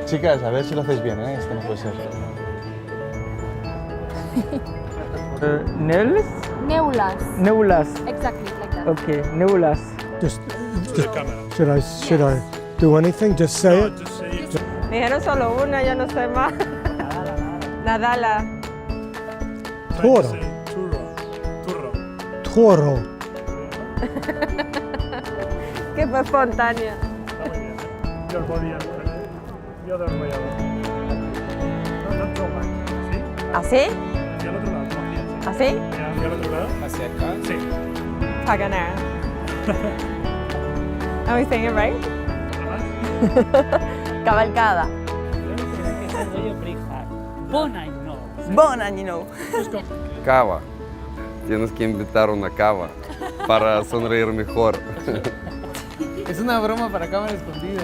Chicas, a ver si lo hacéis bien, ¿eh? Esto no puede ser. Nails? Neulas. Neulas. Exactly, like that. Okay, neulas. Just Cámara. should I do anything? Just say it. Just say it. Me dijeron solo una, ya no sé más. Nadala. Toro. Turro. Toro. Que fue espontánea. Está muy bien. Yo podía. Yo desarrollado. No toma. ¿Sí? ¿Así? Hacia el otro lado. Sí. ¿Así? Hacia el otro lado. ¿Hacia acá? Sí. Paganera. Am I saying it right? Cabalcada. Bon año no. Cava. Tienes que invitar una cava para sonreír mejor. Es una broma para cámara escondida.